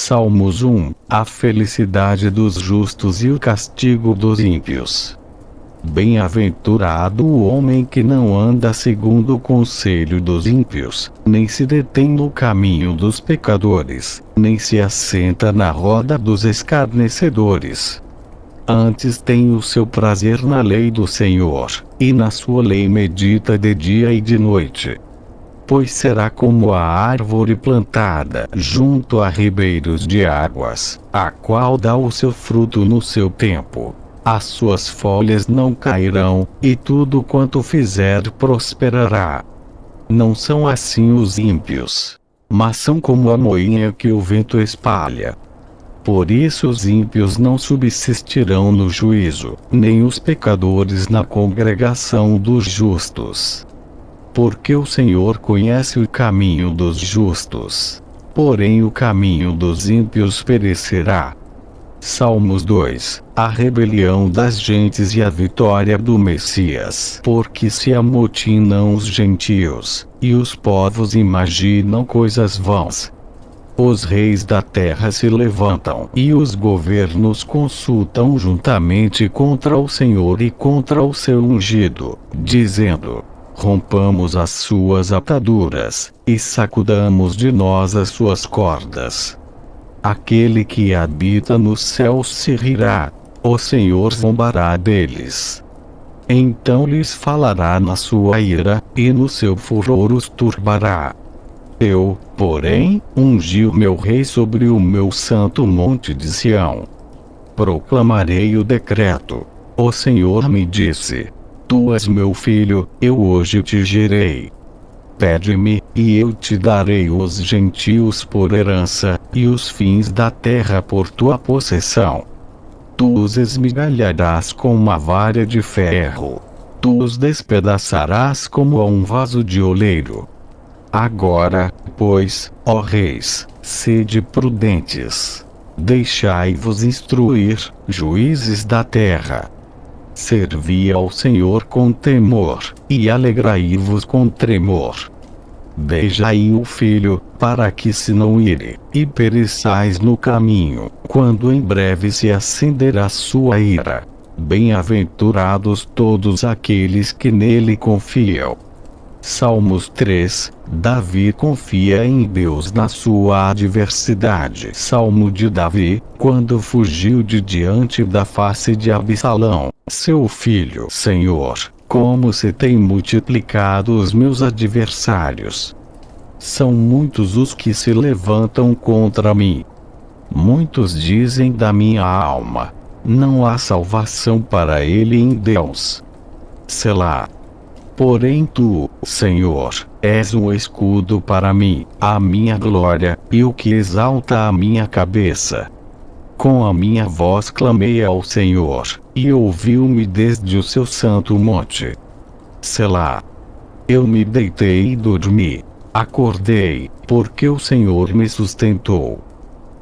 Salmos 1. A felicidade dos justos e o castigo dos ímpios. Bem-aventurado o homem que não anda segundo o conselho dos ímpios, nem se detém no caminho dos pecadores, nem se assenta na roda dos escarnecedores. Antes tem o seu prazer na lei do Senhor, e na sua lei medita de dia e de noite. Pois será como a árvore plantada junto a ribeiros de águas, a qual dá o seu fruto no seu tempo. As suas folhas não cairão, e tudo quanto fizer prosperará. Não são assim os ímpios, mas são como a moinha que o vento espalha. Por isso os ímpios não subsistirão no juízo, nem os pecadores na congregação dos justos. Porque o Senhor conhece o caminho dos justos, porém o caminho dos ímpios perecerá. Salmos 2. A rebelião das gentes e a vitória do Messias. Porque se amotinam os gentios, e os povos imaginam coisas vãs. Os reis da terra se levantam, e os governos consultam juntamente contra o Senhor e contra o seu ungido, dizendo: rompamos as suas ataduras, e sacudamos de nós as suas cordas. Aquele que habita nos céus se rirá, o Senhor zombará deles. Então lhes falará na sua ira, e no seu furor os turbará. Eu, porém, ungi o meu rei sobre o meu santo monte de Sião. Proclamarei o decreto. O Senhor me disse: Tu és meu filho, eu hoje te gerei. Pede-me, e eu te darei os gentios por herança, e os fins da terra por tua possessão. Tu os esmigalharás com uma vara de ferro. Tu os despedaçarás como a um vaso de oleiro. Agora, pois, ó reis, sede prudentes. Deixai-vos instruir, juízes da terra. Servi ao Senhor com temor, e alegrai-vos com tremor. Beijai o filho, para que se não ire, e pereçais no caminho, quando em breve se acenderá sua ira. Bem-aventurados todos aqueles que nele confiam. Salmos 3. Davi confia em Deus na sua adversidade. Salmo de Davi, quando fugiu de diante da face de Absalão, seu filho. Senhor, como se têm multiplicado os meus adversários. São muitos os que se levantam contra mim. Muitos dizem da minha alma: não há salvação para ele em Deus. Selá. Porém tu, Senhor, és um escudo para mim, a minha glória, e o que exalta a minha cabeça. Com a minha voz clamei ao Senhor, e ouviu-me desde o seu santo monte. Selá. Eu me deitei e dormi. Acordei, porque o Senhor me sustentou.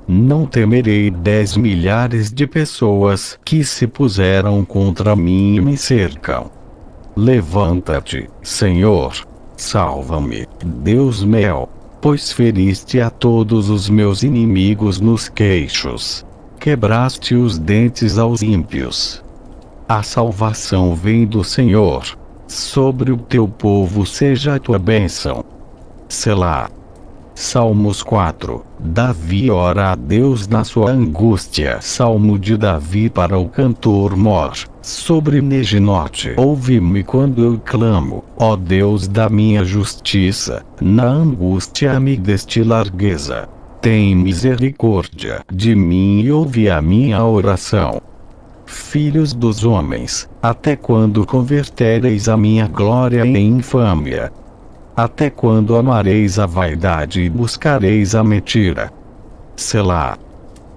Não temerei 10 milhares de pessoas que se puseram contra mim e me cercam. Levanta-te, Senhor, salva-me, Deus meu, pois feriste a todos os meus inimigos nos queixos. Quebraste os dentes aos ímpios. A salvação vem do Senhor. Sobre o teu povo seja a tua bênção. Selá. Salmos 4. Davi ora a Deus na sua angústia. Salmo de Davi para o cantor Mor. Sobre Neginote. Ouve-me quando eu clamo, ó Deus da minha justiça, na angústia me deste largueza. Tem misericórdia de mim e ouve a minha oração. Filhos dos homens, até quando convertereis a minha glória em infâmia? Até quando amareis a vaidade e buscareis a mentira? Selá.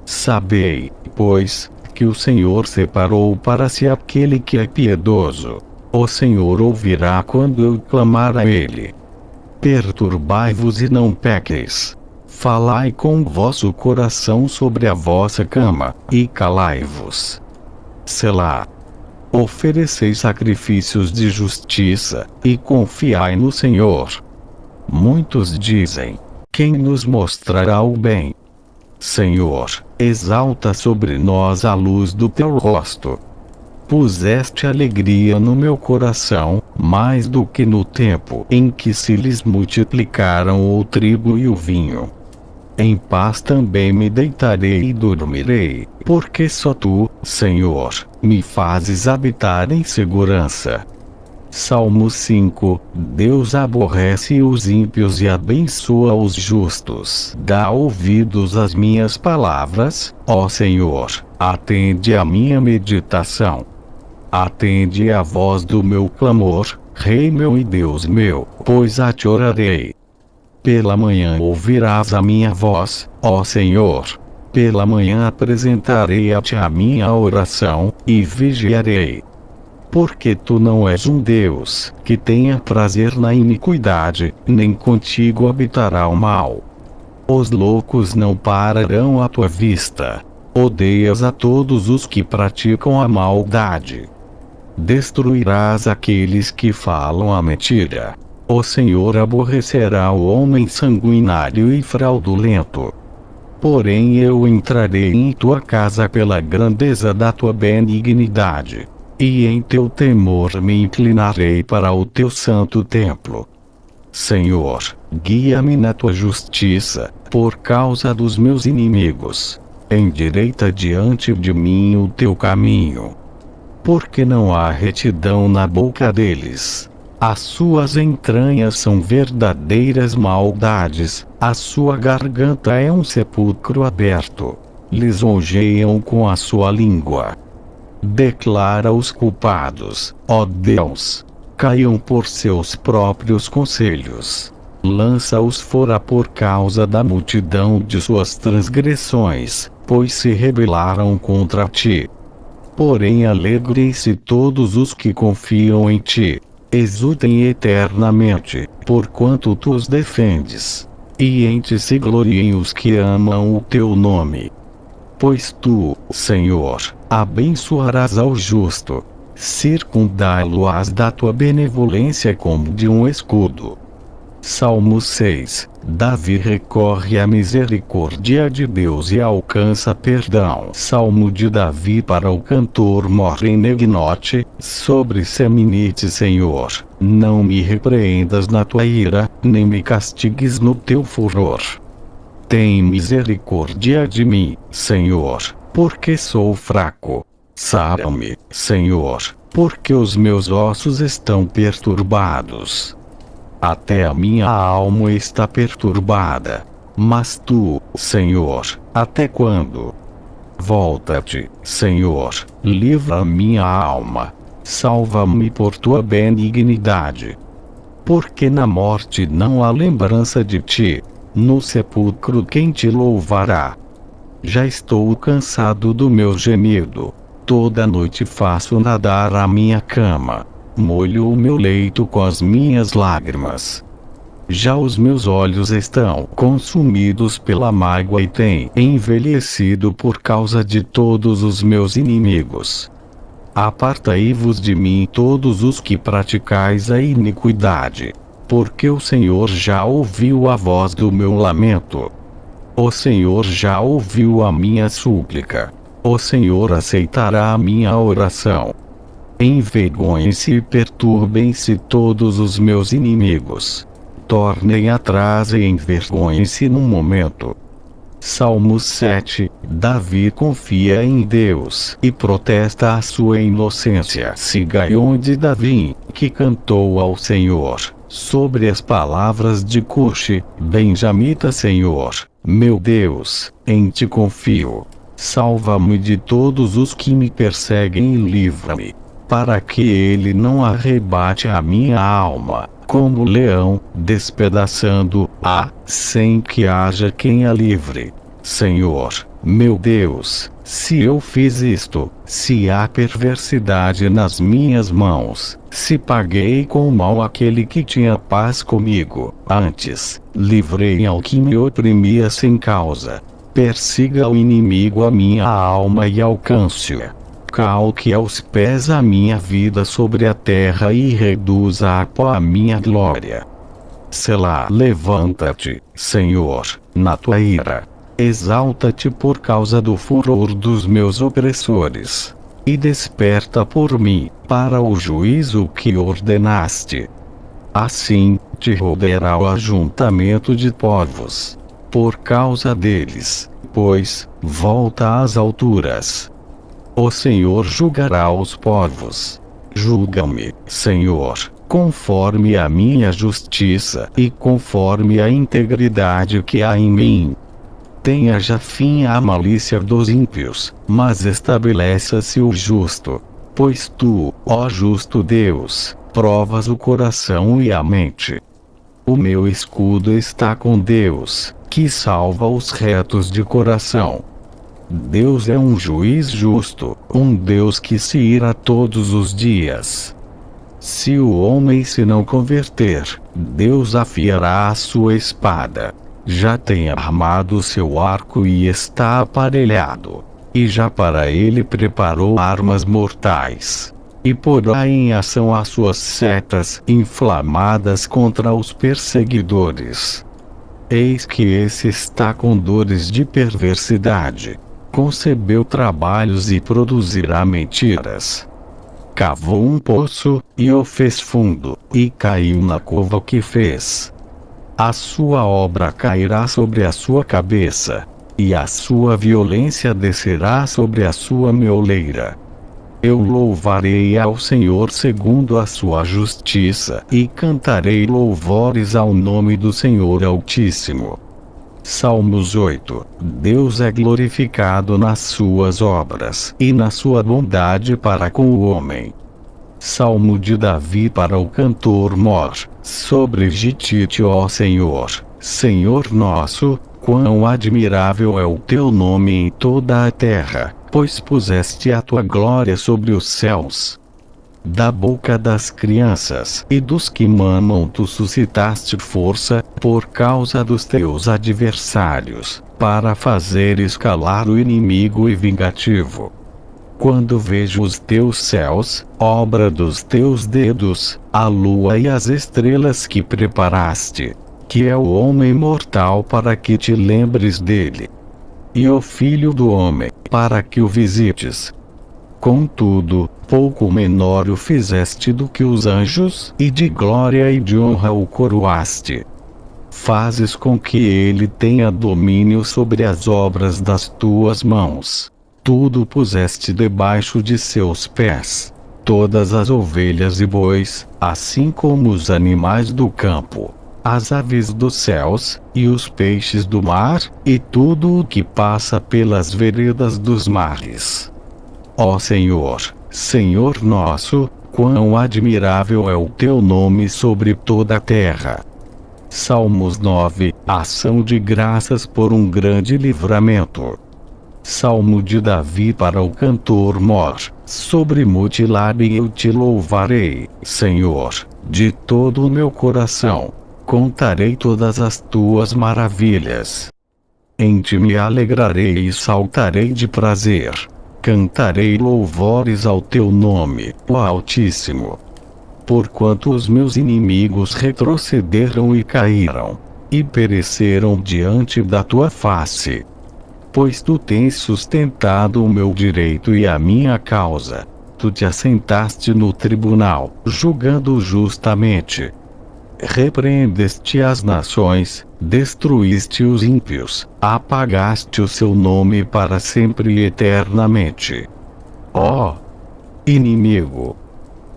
Sabei, pois, que o Senhor separou para si aquele que é piedoso. O Senhor ouvirá quando eu clamar a ele. Perturbai-vos e não pequeis. Falai com o vosso coração sobre a vossa cama, e calai-vos. Selá. Ofereceis sacrifícios de justiça, e confiai no Senhor. Muitos dizem: quem nos mostrará o bem? Senhor, exalta sobre nós a luz do teu rosto. Puseste alegria no meu coração, mais do que no tempo em que se lhes multiplicaram o trigo e o vinho. Em paz também me deitarei e dormirei, porque só tu, Senhor, me fazes habitar em segurança. Salmo 5. Deus aborrece os ímpios e abençoa os justos. Dá ouvidos às minhas palavras, ó Senhor, atende à minha meditação. Atende à voz do meu clamor, Rei meu e Deus meu, pois a te orarei. Pela manhã ouvirás a minha voz, ó Senhor. Pela manhã apresentarei a ti a minha oração, e vigiarei. Porque tu não és um Deus que tenha prazer na iniquidade, nem contigo habitará o mal. Os loucos não pararão à tua vista. Odeias a todos os que praticam a maldade. Destruirás aqueles que falam a mentira. O Senhor aborrecerá o homem sanguinário e fraudulento. Porém eu entrarei em tua casa pela grandeza da tua benignidade, e em teu temor me inclinarei para o teu santo templo. Senhor, guia-me na tua justiça, por causa dos meus inimigos. Endireita diante de mim o teu caminho. Porque não há retidão na boca deles. As suas entranhas são verdadeiras maldades, a sua garganta é um sepulcro aberto. Lisonjeiam com a sua língua. Declara os culpados, ó Deus. Caiam por seus próprios conselhos. Lança-os fora por causa da multidão de suas transgressões, pois se rebelaram contra ti. Porém alegrem-se todos os que confiam em ti. Exultem eternamente, porquanto tu os defendes. E em ti se gloriem os que amam o teu nome. Pois tu, Senhor, abençoarás ao justo. Circundá-lo-ás da tua benevolência como de um escudo. Salmo 6. Davi recorre à misericórdia de Deus e alcança perdão. Salmo de Davi para o cantor Morrenegnote, sobre Seminite. Senhor, não me repreendas na tua ira, nem me castigues no teu furor. Tem misericórdia de mim, Senhor, porque sou fraco. Sara-me, Senhor, porque os meus ossos estão perturbados. Até a minha alma está perturbada. Mas tu, Senhor, até quando? Volta-te, Senhor, livra a minha alma. Salva-me por tua benignidade. Porque na morte não há lembrança de ti. No sepulcro quem te louvará? Já estou cansado do meu gemido. Toda noite faço nadar a minha cama. Molho o meu leito com as minhas lágrimas. Já os meus olhos estão consumidos pela mágoa e têm envelhecido por causa de todos os meus inimigos. Apartai-vos de mim todos os que praticais a iniquidade, porque o Senhor já ouviu a voz do meu lamento. O Senhor já ouviu a minha súplica. O Senhor aceitará a minha oração. Envergonhem-se e perturbem-se todos os meus inimigos. Tornem atrás e envergonhem-se num momento. Salmo 7. Davi confia em Deus e protesta a sua inocência. Sigaion de Davi, que cantou ao Senhor, sobre as palavras de Cuxi, benjamita. Senhor, meu Deus, em ti confio. Salva-me de todos os que me perseguem e livra-me, para que ele não arrebate a minha alma, como leão, despedaçando-a, sem que haja quem a livre. Senhor, meu Deus, se eu fiz isto, se há perversidade nas minhas mãos, se paguei com o mal aquele que tinha paz comigo, antes, livrei ao que me oprimia sem causa. Persiga o inimigo a minha alma e alcance-a. Calque aos pés a minha vida sobre a terra e reduza a pó a minha glória. Selá. Levanta-te, Senhor, na tua ira. Exalta-te por causa do furor dos meus opressores. E desperta por mim, para o juízo que ordenaste. Assim, te rodeará o ajuntamento de povos. Por causa deles, pois, volta às alturas. O Senhor julgará os povos. Julga-me, Senhor, conforme a minha justiça e conforme a integridade que há em mim. Tenha já fim a malícia dos ímpios, mas estabeleça-se o justo. Pois tu, ó justo Deus, provas o coração e a mente. O meu escudo está com Deus, que salva os retos de coração. Deus é um juiz justo, um Deus que se ira todos os dias. Se o homem se não converter, Deus afiará a sua espada. Já tem armado seu arco e está aparelhado. E já para ele preparou armas mortais. E porá em ação as suas setas inflamadas contra os perseguidores. Eis que esse está com dores de perversidade. Concebeu trabalhos e produzirá mentiras. Cavou um poço, e o fez fundo, e caiu na cova que fez. A sua obra cairá sobre a sua cabeça, e a sua violência descerá sobre a sua mioleira. Eu louvarei ao Senhor segundo a sua justiça, e cantarei louvores ao nome do Senhor Altíssimo. Salmos 8. Deus é glorificado nas suas obras, e na sua bondade para com o homem. Salmo de Davi para o cantor Mor. Sobregi-te, ó Senhor, Senhor nosso, quão admirável é o teu nome em toda a terra, pois puseste a tua glória sobre os céus. Da boca das crianças e dos que mamam tu suscitaste força, por causa dos teus adversários, para fazeres calar o inimigo e vingativo. Quando vejo os teus céus, obra dos teus dedos, a lua e as estrelas que preparaste, que é o homem mortal para que te lembres dele, e o filho do homem, para que o visites. Contudo, pouco menor o fizeste do que os anjos, e de glória e de honra o coroaste. Fazes com que ele tenha domínio sobre as obras das tuas mãos. Tudo puseste debaixo de seus pés. Todas as ovelhas e bois, assim como os animais do campo, as aves dos céus, e os peixes do mar, e tudo o que passa pelas veredas dos mares. Ó Senhor, Senhor nosso, quão admirável é o teu nome sobre toda a terra. Salmos 9. Ação de graças por um grande livramento. Salmo de Davi para o cantor Mor. Sobre Mutilade eu te louvarei, Senhor, de todo o meu coração. Contarei todas as tuas maravilhas. Em ti me alegrarei e saltarei de prazer. Cantarei louvores ao teu nome, ó Altíssimo. Porquanto os meus inimigos retrocederam e caíram, e pereceram diante da tua face. Pois tu tens sustentado o meu direito e a minha causa. Tu te assentaste no tribunal, julgando justamente. Repreendeste as nações, destruíste os ímpios, apagaste o seu nome para sempre e eternamente. Ó inimigo!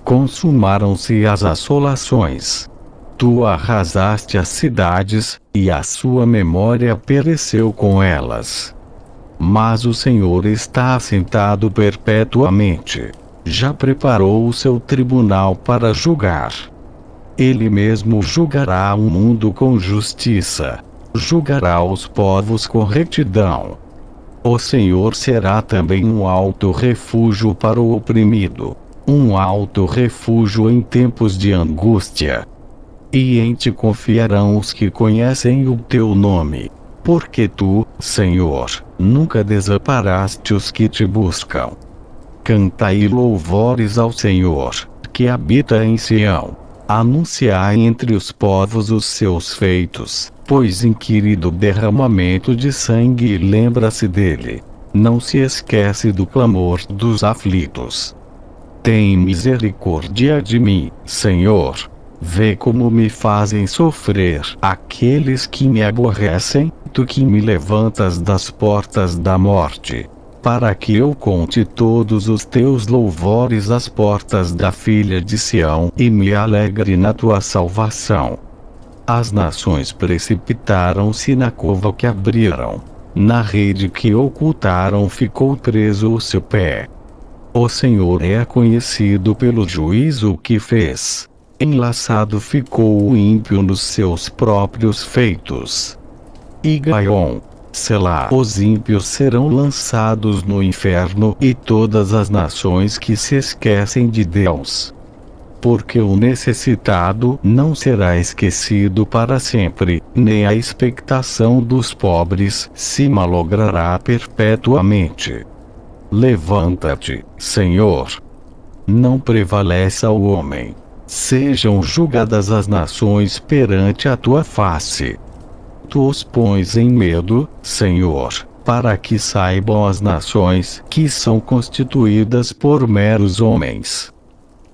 Consumaram-se as assolações. Tu arrasaste as cidades, e a sua memória pereceu com elas. Mas o Senhor está assentado perpetuamente. Já preparou o seu tribunal para julgar. Ele mesmo julgará o mundo com justiça. Julgará os povos com retidão. O Senhor será também um alto refúgio para o oprimido, um alto refúgio em tempos de angústia. E em ti confiarão os que conhecem o teu nome. Porque tu, Senhor, nunca desamparaste os que te buscam. Cantai louvores ao Senhor, que habita em Sião. Anunciai entre os povos os seus feitos, pois inquire do derramamento de sangue e lembra-se dele. Não se esquece do clamor dos aflitos. Tem misericórdia de mim, Senhor. Vê como me fazem sofrer aqueles que me aborrecem, tu que me levantas das portas da morte, para que eu conte todos os teus louvores às portas da filha de Sião e me alegre na tua salvação. As nações precipitaram-se na cova que abriram, na rede que ocultaram ficou preso o seu pé. O Senhor é conhecido pelo juízo que fez. Enlaçado ficou o ímpio nos seus próprios feitos. E Gaion, Selá, os ímpios serão lançados no inferno e todas as nações que se esquecem de Deus. Porque o necessitado não será esquecido para sempre, nem a expectação dos pobres se malogrará perpetuamente. Levanta-te, Senhor. Não prevaleça o homem. Sejam julgadas as nações perante a tua face. Tu os pões em medo, Senhor, para que saibam as nações que são constituídas por meros homens.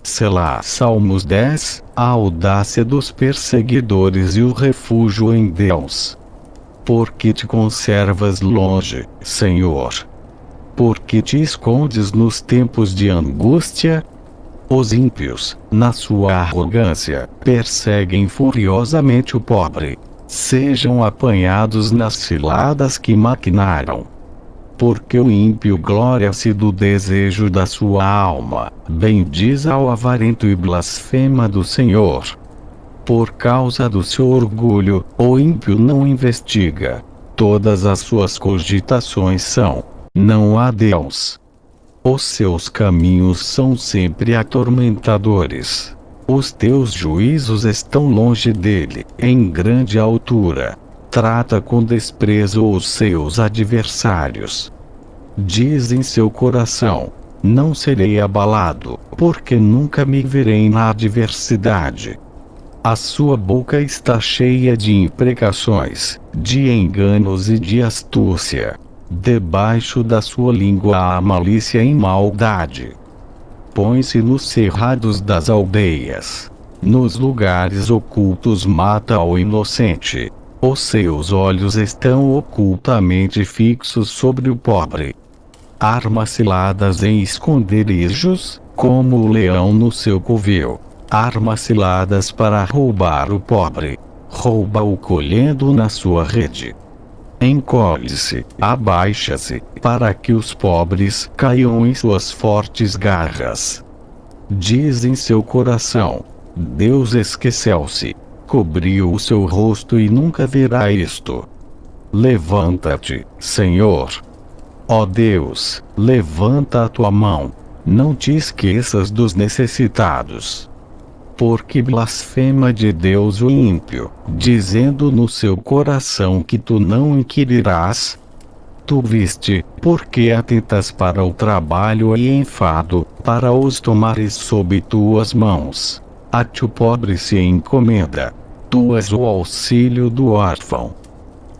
Selá. Salmos 10, a audácia dos perseguidores e o refúgio em Deus. Porque te conservas longe, Senhor? Porque te escondes nos tempos de angústia? Os ímpios, na sua arrogância, perseguem furiosamente o pobre. Sejam apanhados nas ciladas que maquinaram. Porque o ímpio glória-se do desejo da sua alma, bendiz ao avarento e blasfema do Senhor. Por causa do seu orgulho, o ímpio não investiga. Todas as suas cogitações são: não há Deus. Os seus caminhos são sempre atormentadores. Os teus juízos estão longe dele, em grande altura. Trata com desprezo os seus adversários. Diz em seu coração: não serei abalado, porque nunca me verei na adversidade. A sua boca está cheia de imprecações, de enganos e de astúcia. Debaixo da sua língua há malícia e maldade. Põe-se nos cerrados das aldeias. Nos lugares ocultos mata ao inocente. Os seus olhos estão ocultamente fixos sobre o pobre. Arma ciladas em esconderijos, como o leão no seu covil. Arma ciladas para roubar o pobre. Rouba-o colhendo na sua rede. Encolhe-se, abaixa-se, para que os pobres caiam em suas fortes garras. Diz em seu coração: Deus esqueceu-se, cobriu o seu rosto e nunca verá isto. Levanta-te, Senhor. Ó Deus, levanta a tua mão, não te esqueças dos necessitados. Porque blasfema de Deus o ímpio, dizendo no seu coração que tu não inquirirás. Tu viste, porque atentas para o trabalho e enfado, para os tomares sob tuas mãos. A ti o pobre se encomenda. Tu és o auxílio do órfão.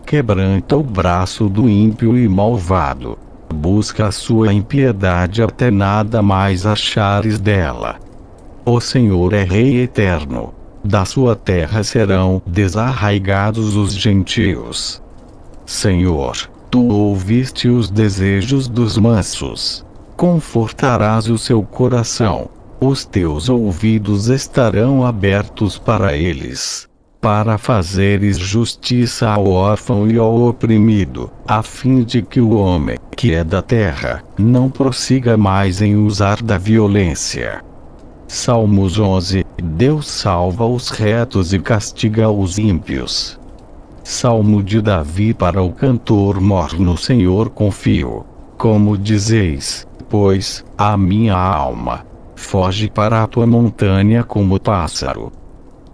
Quebranta o braço do ímpio e malvado. Busca a sua impiedade até nada mais achares dela. O Senhor é Rei eterno. Da sua terra serão desarraigados os gentios. Senhor, tu ouviste os desejos dos mansos. Confortarás o seu coração. Os teus ouvidos estarão abertos para eles. Para fazeres justiça ao órfão e ao oprimido, a fim de que o homem, que é da terra, não prossiga mais em usar da violência. Salmos 11. Deus salva os retos e castiga os ímpios. Salmo de Davi para o cantor mor: no Senhor confio. Como dizeis, pois, a minha alma, foge para a tua montanha como pássaro.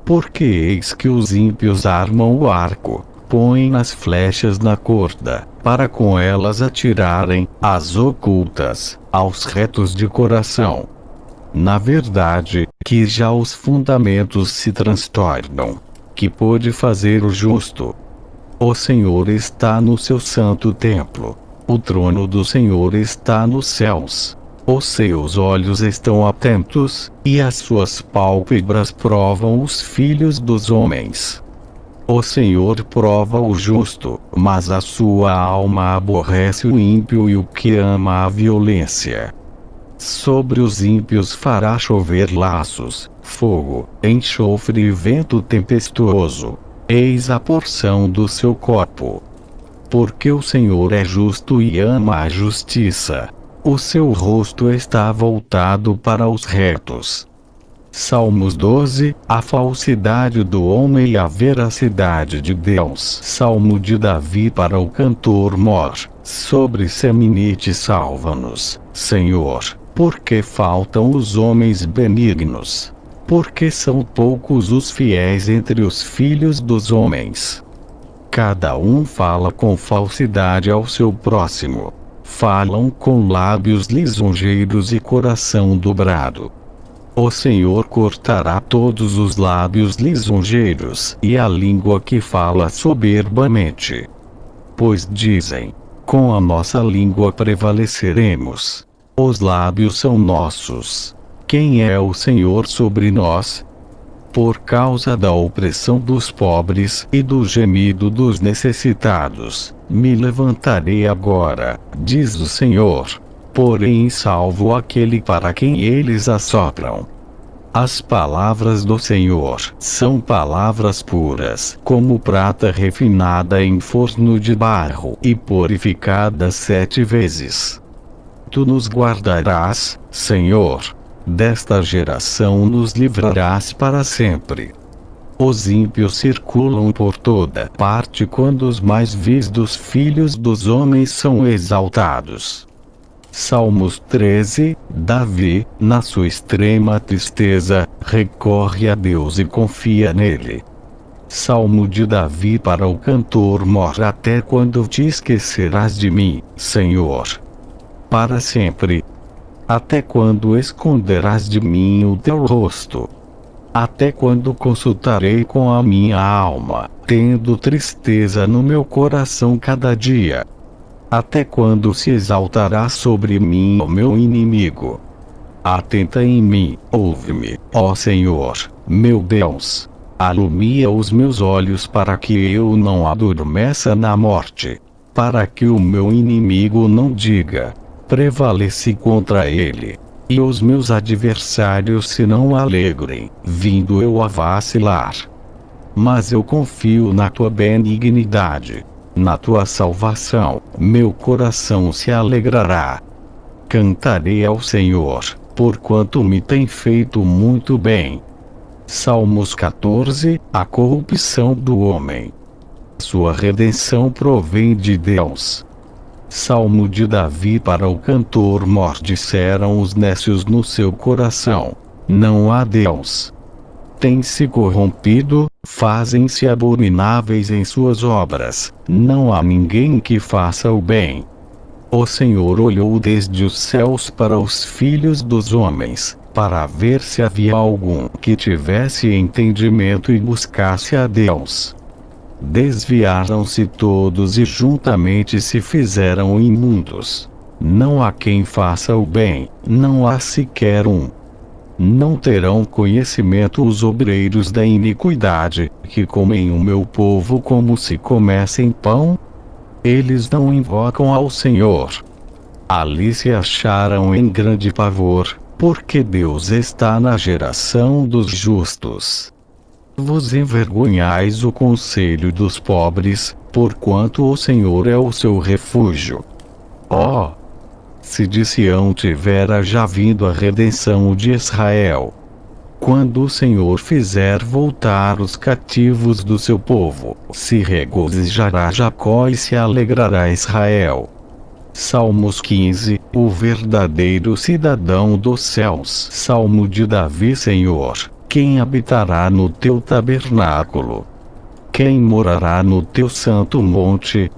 Porque eis que os ímpios armam o arco, põem as flechas na corda, para com elas atirarem, as ocultas, aos retos de coração. Na verdade, que já os fundamentos se transtornam. Que pôde fazer o justo? O Senhor está no seu santo templo. O trono do Senhor está nos céus. Os seus olhos estão atentos, e as suas pálpebras provam os filhos dos homens. O Senhor prova o justo, mas a sua alma aborrece o ímpio e o que ama a violência. Sobre os ímpios fará chover laços, fogo, enxofre e vento tempestuoso. Eis a porção do seu corpo. Porque o Senhor é justo e ama a justiça. O seu rosto está voltado para os retos. Salmos 12, a falsidade do homem e a veracidade de Deus. Salmo de Davi para o cantor Mor. Sobre Seminite salva-nos, Senhor, porque faltam os homens benignos. Porque são poucos os fiéis entre os filhos dos homens. Cada um fala com falsidade ao seu próximo. Falam com lábios lisonjeiros e coração dobrado. O Senhor cortará todos os lábios lisonjeiros e a língua que fala soberbamente. Pois dizem: com a nossa língua prevaleceremos. Os lábios são nossos. Quem é o Senhor sobre nós? Por causa da opressão dos pobres e do gemido dos necessitados, me levantarei agora, diz o Senhor. Porém salvo aquele para quem eles assopram. As palavras do Senhor são palavras puras, como prata refinada em forno de barro e purificada 7 vezes. Tu nos guardarás, Senhor. Desta geração nos livrarás para sempre. Os ímpios circulam por toda parte quando os mais vis dos filhos dos homens são exaltados. Salmos 13, Davi, na sua extrema tristeza, recorre a Deus e confia nele. Salmo de Davi para o cantor Mor. Até quando te esquecerás de mim, Senhor? Para sempre. Até quando esconderás de mim o teu rosto? Até quando consultarei com a minha alma, tendo tristeza no meu coração cada dia? Até quando se exaltará sobre mim o meu inimigo? Atenta em mim, ouve-me, ó Senhor, meu Deus. Alumia os meus olhos para que eu não adormeça na morte, para que o meu inimigo não diga: prevaleci contra ele, e os meus adversários se não alegrem, vindo eu a vacilar. Mas eu confio na tua benignidade, na tua salvação, meu coração se alegrará. Cantarei ao Senhor, porquanto me tem feito muito bem. Salmos 14, a corrupção do homem. Sua redenção provém de Deus. Salmo de Davi para o cantor Mor. Disseram os nécios no seu coração: não há Deus. Têm-se corrompido, fazem-se abomináveis em suas obras, não há ninguém que faça o bem. O Senhor olhou desde os céus para os filhos dos homens, para ver se havia algum que tivesse entendimento e buscasse a Deus. Desviaram-se todos e juntamente se fizeram imundos. Não há quem faça o bem, não há sequer um. Não terão conhecimento os obreiros da iniquidade, que comem o meu povo como se comessem pão? Eles não invocam ao Senhor. Ali se acharam em grande pavor, porque Deus está na geração dos justos. Vos envergonhais o conselho dos pobres, porquanto o Senhor é o seu refúgio. Ó! Se de Sião tivera já vindo a redenção de Israel! Quando o Senhor fizer voltar os cativos do seu povo, se regozijará Jacó e se alegrará Israel. Salmos 15, o verdadeiro cidadão dos céus. Salmo de Davi. Senhor, quem habitará no teu tabernáculo? Quem morará no teu santo monte?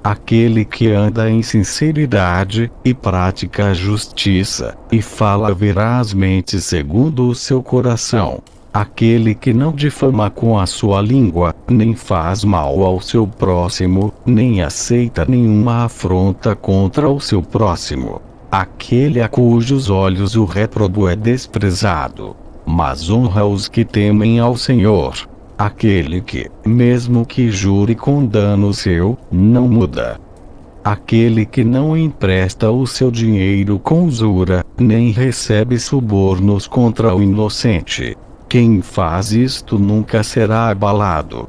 aquele que anda em sinceridade, e pratica a justiça, e fala verazmente segundo o seu coração. Aquele que não difama com a sua língua, nem faz mal ao seu próximo, nem aceita nenhuma afronta contra o seu próximo. Aquele a cujos olhos o réprobo é desprezado, mas honra os que temem ao Senhor. Aquele que, mesmo que jure com dano seu, não muda. Aquele que não empresta o seu dinheiro com usura, nem recebe subornos contra o inocente. Quem faz isto nunca será abalado.